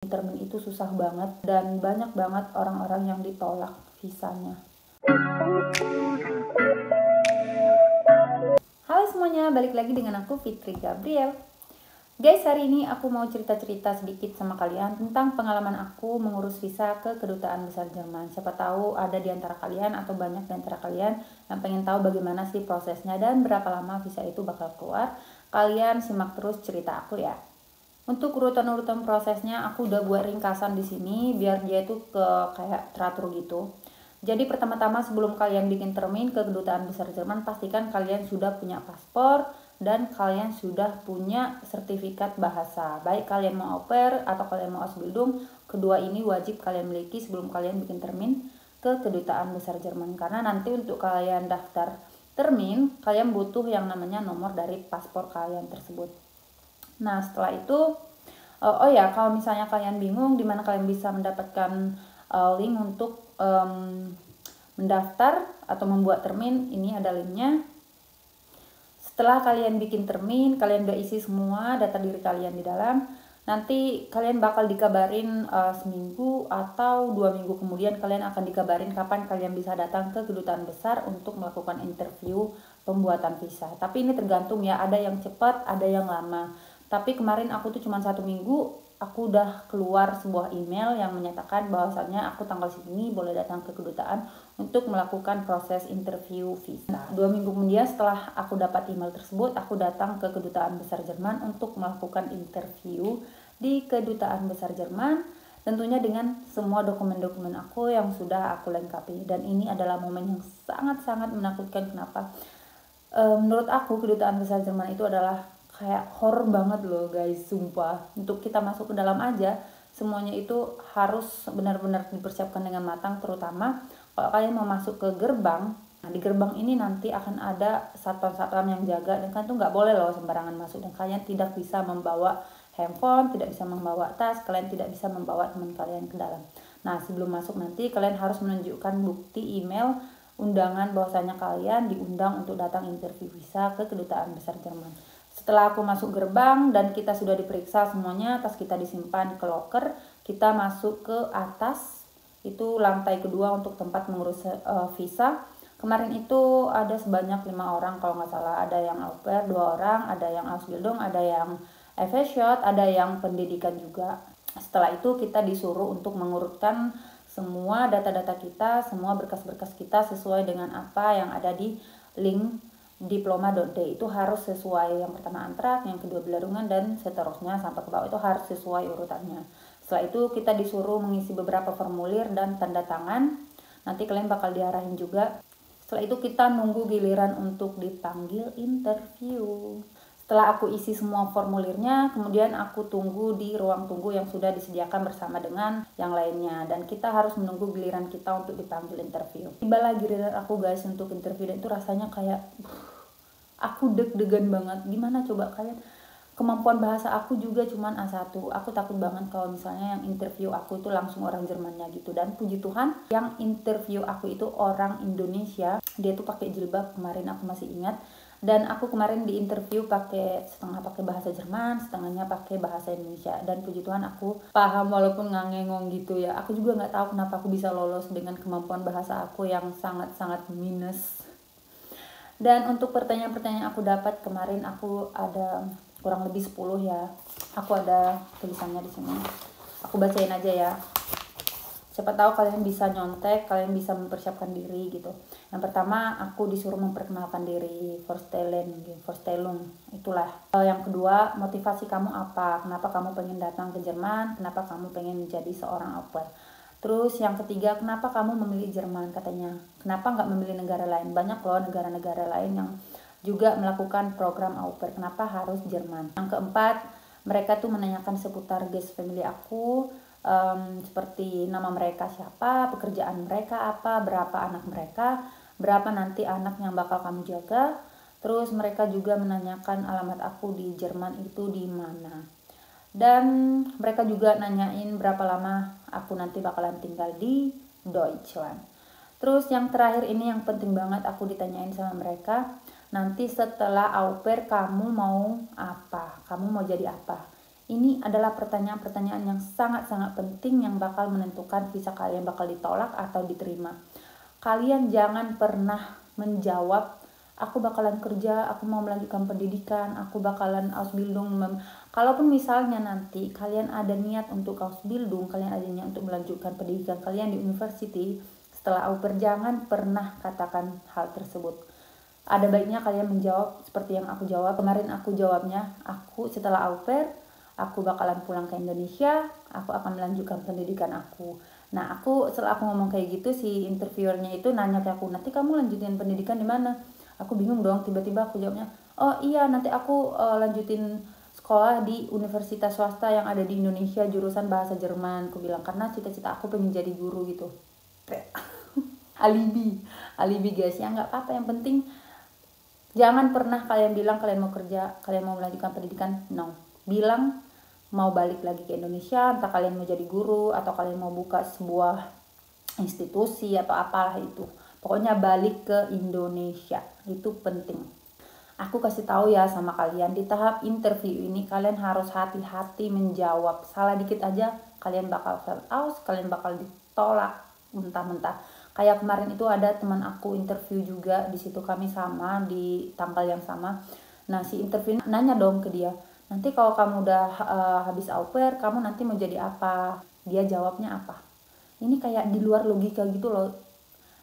termin itu susah banget dan banyak banget orang-orang yang ditolak visanya. Halo semuanya, balik lagi dengan aku Fitri Gabriel. Guys, hari ini aku mau cerita-cerita sedikit sama kalian tentang pengalaman aku mengurus visa ke Kedutaan Besar Jerman. Siapa tahu ada di antara kalian atau banyak di antara kalian yang pengen tahu bagaimana sih prosesnya dan berapa lama visa itu bakal keluar. Kalian simak terus cerita aku ya. Untuk urutan-urutan prosesnya aku udah buat ringkasan di sini biar dia itu kayak teratur gitu. Jadi pertama-tama sebelum kalian bikin termin ke Kedutaan Besar Jerman, pastikan kalian sudah punya paspor dan kalian sudah punya sertifikat bahasa. Baik kalian mau au pair atau kalian mau Ausbildung, kedua ini wajib kalian miliki sebelum kalian bikin termin ke Kedutaan Besar Jerman. Karena nanti untuk kalian daftar termin, kalian butuh yang namanya nomor dari paspor kalian tersebut. Nah setelah itu, oh ya, kalau misalnya kalian bingung di mana kalian bisa mendapatkan link untuk mendaftar atau membuat termin, ini ada linknya. Setelah kalian bikin termin, kalian udah isi semua data diri kalian di dalam, nanti kalian bakal dikabarin seminggu atau 2 minggu kemudian kalian akan dikabarin kapan kalian bisa datang ke Kedutaan Besar untuk melakukan interview pembuatan visa. Tapi ini tergantung ya, ada yang cepat, ada yang lama. Tapi kemarin aku tuh cuma 1 minggu, aku udah keluar sebuah email yang menyatakan bahwasannya aku tanggal segini boleh datang ke kedutaan untuk melakukan proses interview visa. Nah, 2 minggu kemudian setelah aku dapat email tersebut, aku datang ke Kedutaan Besar Jerman untuk melakukan interview di Kedutaan Besar Jerman, tentunya dengan semua dokumen-dokumen aku yang sudah aku lengkapi. Dan ini adalah momen yang sangat-sangat menakutkan. Kenapa? Menurut aku Kedutaan Besar Jerman itu adalah kayak horror banget loh guys, sumpah. Untuk kita masuk ke dalam aja semuanya itu harus benar-benar dipersiapkan dengan matang, terutama kalau kalian mau masuk ke gerbang. Nah di gerbang ini nanti akan ada satpam-satpam yang jaga dan kalian tuh nggak boleh loh sembarangan masuk, dan kalian tidak bisa membawa handphone, tidak bisa membawa tas, kalian tidak bisa membawa teman kalian ke dalam. Nah sebelum masuk nanti kalian harus menunjukkan bukti email undangan bahwasanya kalian diundang untuk datang interview visa ke Kedutaan Besar Jerman. Setelah aku masuk gerbang dan kita sudah diperiksa semuanya, tas kita disimpan ke loker, kita masuk ke atas, itu lantai kedua untuk tempat mengurus visa. Kemarin itu ada sebanyak 5 orang kalau nggak salah, ada yang au pair 2 orang, ada yang Ausbildung, ada yang FS-shot, ada yang pendidikan juga. Setelah itu kita disuruh untuk mengurutkan semua data-data kita, semua berkas-berkas kita sesuai dengan apa yang ada di link diploma.d. Itu harus sesuai, yang pertama antrak, yang kedua belarungan, dan seterusnya sampai ke bawah itu harus sesuai urutannya. Setelah itu kita disuruh mengisi beberapa formulir dan tanda tangan, nanti kalian bakal diarahin juga. Setelah itu kita nunggu giliran untuk dipanggil interview. Setelah aku isi semua formulirnya, kemudian aku tunggu di ruang tunggu yang sudah disediakan bersama dengan yang lainnya. Dan kita harus menunggu giliran kita untuk dipanggil interview. Tibalah giliran aku guys untuk interview, dan itu rasanya kayak aku deg-degan banget. Gimana coba kalian? Kemampuan bahasa aku juga cuman A1. Aku takut banget kalau misalnya yang interview aku itu langsung orang Jermannya gitu. Dan puji Tuhan, yang interview aku itu orang Indonesia. Dia tuh pakai jilbab, kemarin aku masih ingat. Dan aku kemarin di interview setengah pakai bahasa Jerman, setengahnya pakai bahasa Indonesia. Dan puji Tuhan aku paham walaupun ngangengong gitu ya. Aku juga nggak tahu kenapa aku bisa lolos dengan kemampuan bahasa aku yang sangat-sangat minus. Dan untuk pertanyaan-pertanyaan aku dapat kemarin, aku ada kurang lebih 10 ya. Aku ada tulisannya di sini. Aku bacain aja ya. Siapa tahu kalian bisa nyontek, kalian bisa mempersiapkan diri gitu. Yang pertama, aku disuruh memperkenalkan diri, Vorstellung, itulah. Yang kedua, motivasi kamu apa? Kenapa kamu pengen datang ke Jerman? Kenapa kamu pengen menjadi seorang au pair? Terus yang ketiga, kenapa kamu memilih Jerman katanya? Kenapa nggak memilih negara lain? Banyak loh negara-negara lain yang juga melakukan program au pair. Kenapa harus Jerman? Yang keempat, mereka tuh menanyakan seputar guest family aku, seperti nama mereka siapa, pekerjaan mereka apa, berapa anak mereka, berapa nanti anak yang bakal kamu jaga. Terus mereka juga menanyakan alamat aku di Jerman itu di mana. Dan mereka juga nanyain berapa lama aku nanti bakalan tinggal di Deutschland. Terus yang terakhir ini yang penting banget, aku ditanyain sama mereka, nanti setelah au pair kamu mau apa? Kamu mau jadi apa? Ini adalah pertanyaan-pertanyaan yang sangat-sangat penting yang bakal menentukan visa kalian bakal ditolak atau diterima. Kalian jangan pernah menjawab, aku bakalan kerja, aku mau melanjutkan pendidikan, aku bakalan Ausbildung. Kalaupun misalnya nanti kalian ada niat untuk Ausbildung, kalian ada niat untuk melanjutkan pendidikan kalian di university, setelah au pair jangan pernah katakan hal tersebut. Ada baiknya kalian menjawab seperti yang aku jawab. Kemarin aku jawabnya, aku setelah au pair, aku bakalan pulang ke Indonesia, aku akan melanjutkan pendidikan aku. Nah, setelah aku ngomong kayak gitu, si interviewernya itu nanya ke aku, nanti kamu lanjutin pendidikan di mana? Aku bingung dong, tiba-tiba aku jawabnya, oh iya nanti aku lanjutin sekolah di universitas swasta yang ada di Indonesia jurusan bahasa Jerman. Aku bilang karena cita-cita aku pengen jadi guru gitu. alibi guys, ya nggak apa-apa, yang penting jangan pernah kalian bilang kalian mau kerja, kalian mau melanjutkan pendidikan. No, bilang mau balik lagi ke Indonesia, entah kalian mau jadi guru atau kalian mau buka sebuah institusi atau apalah itu. Pokoknya balik ke Indonesia, itu penting. Aku kasih tahu ya sama kalian, di tahap interview ini kalian harus hati-hati menjawab. Salah dikit aja kalian bakal fail out, kalian bakal ditolak mentah-mentah. Kayak kemarin itu ada teman aku interview juga, di situ kami sama di tanggal yang sama. Nah, si interview nanya dong ke dia, nanti kalau kamu udah habis au pair, kamu nanti mau jadi apa? Dia jawabnya apa? Ini kayak di luar logika gitu loh.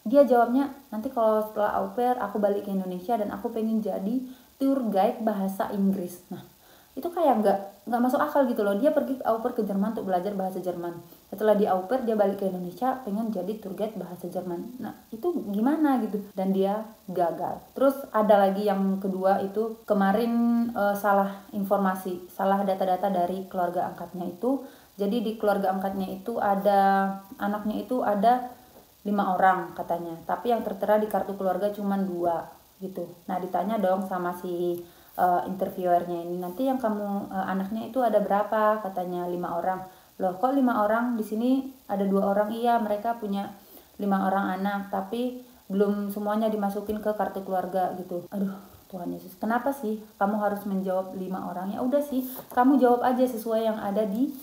Dia jawabnya, nanti kalau setelah au pair aku balik ke Indonesia dan aku pengen jadi tour guide bahasa Inggris. Nah, itu kayak nggak masuk akal gitu loh. Dia pergi au pair ke Jerman untuk belajar bahasa Jerman. Setelah di au pair dia balik ke Indonesia pengen jadi tour guide bahasa Jerman. Nah, itu gimana gitu? Dan dia gagal. Terus ada lagi yang kedua itu kemarin salah informasi, salah data-data dari keluarga angkatnya itu. Jadi di keluarga angkatnya itu ada anaknya itu ada 5 orang katanya, tapi yang tertera di kartu keluarga cuma 2 gitu. Nah, ditanya dong sama si interviewernya ini, nanti yang kamu anaknya itu ada berapa? Katanya 5 orang. Loh, kok 5 orang? Di sini ada 2 orang. Iya, mereka punya 5 orang anak, tapi belum semuanya dimasukin ke kartu keluarga gitu. Aduh, Tuhan Yesus, kenapa sih kamu harus menjawab 5 orang? Ya udah sih, kamu jawab aja sesuai yang ada di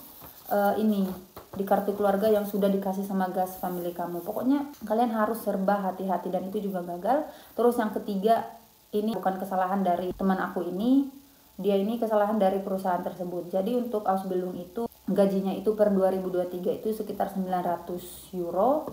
ini di kartu keluarga yang sudah dikasih sama gas family kamu. Pokoknya kalian harus serba hati-hati, dan itu juga gagal. Terus yang ketiga, ini bukan kesalahan dari teman aku ini, dia ini kesalahan dari perusahaan tersebut. Jadi untuk Ausbildung itu gajinya itu per 2023 itu sekitar 900 euro,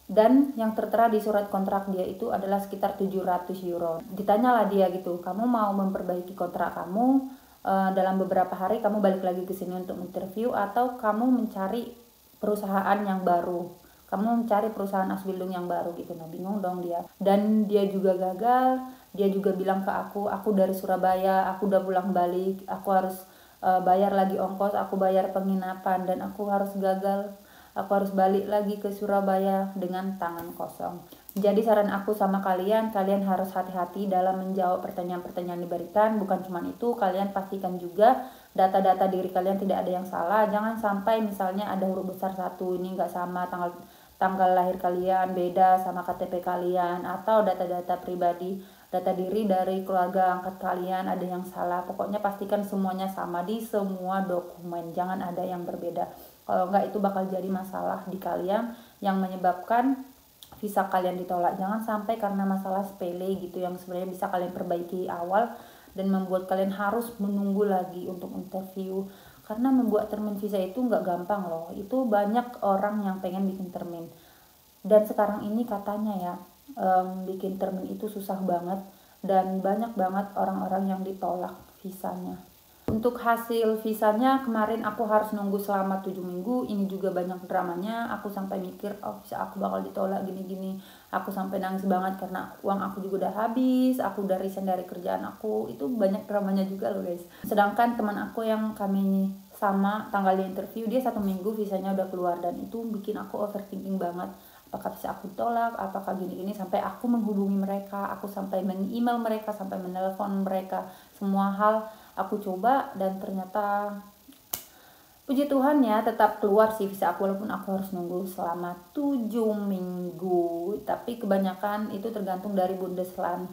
dan yang tertera di surat kontrak dia itu adalah sekitar 700 euro. Ditanyalah dia gitu, kamu mau memperbaiki kontrak kamu dalam beberapa hari, kamu balik lagi ke sini untuk interview, atau kamu mencari perusahaan yang baru, kamu mencari perusahaan Ausbildung yang baru gitu. Nah, bingung dong dia, dan dia juga gagal. Dia juga bilang ke aku dari Surabaya, aku udah pulang balik, aku harus bayar lagi ongkos, aku bayar penginapan, dan aku harus gagal, aku harus balik lagi ke Surabaya dengan tangan kosong. Jadi saran aku sama kalian harus hati-hati dalam menjawab pertanyaan-pertanyaan diberikan. Bukan cuma itu, kalian pastikan juga data-data diri kalian tidak ada yang salah. Jangan sampai misalnya ada huruf besar 1 ini nggak sama, tanggal lahir kalian beda sama KTP kalian, atau data-data pribadi, data diri dari keluarga angkat kalian ada yang salah. Pokoknya pastikan semuanya sama di semua dokumen, jangan ada yang berbeda. Kalau enggak, itu bakal jadi masalah di kalian yang menyebabkan visa kalian ditolak. Jangan sampai karena masalah sepele gitu yang sebenarnya bisa kalian perbaiki awal dan membuat kalian harus menunggu lagi untuk interview. Karena membuat termin visa itu nggak gampang loh. Itu banyak orang yang pengen bikin termin. Dan sekarang ini katanya ya, bikin termin itu susah banget, dan banyak banget orang-orang yang ditolak visanya. Untuk hasil visanya kemarin aku harus nunggu selama 7 minggu. Ini juga banyak dramanya. Aku sampai mikir, oh visa aku bakal ditolak gini-gini. Aku sampai nangis banget karena uang aku juga udah habis. Aku udah resign dari kerjaan aku. Itu banyak dramanya juga loh guys. Sedangkan teman aku yang kami sama tanggalnya interview, dia 1 minggu visanya udah keluar. Dan itu bikin aku overthinking banget. Apakah bisa aku tolak, apakah gini-gini, sampai aku menghubungi mereka, aku sampai meng-email mereka, sampai menelpon mereka, semua hal aku coba, dan ternyata puji Tuhan ya tetap keluar sih visa aku, walaupun aku harus nunggu selama 7 minggu. Tapi kebanyakan itu tergantung dari Bundesland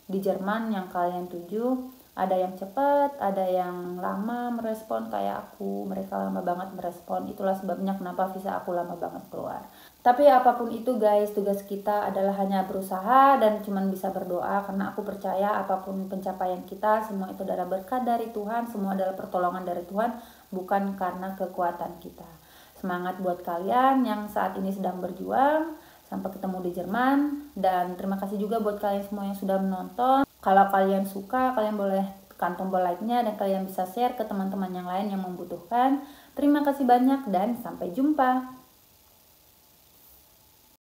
di Jerman yang kalian tuju. Ada yang cepat, ada yang lama merespon kayak aku. Mereka lama banget merespon. Itulah sebabnya kenapa visa aku lama banget keluar. Tapi apapun itu guys, tugas kita adalah hanya berusaha dan cuman bisa berdoa. Karena aku percaya apapun pencapaian kita, semua itu adalah berkat dari Tuhan. Semua adalah pertolongan dari Tuhan, bukan karena kekuatan kita. Semangat buat kalian yang saat ini sedang berjuang. Sampai ketemu di Jerman. Dan terima kasih juga buat kalian semua yang sudah menonton. Kalau kalian suka, kalian boleh tekan tombol like-nya dan kalian bisa share ke teman-teman yang lain yang membutuhkan. Terima kasih banyak dan sampai jumpa.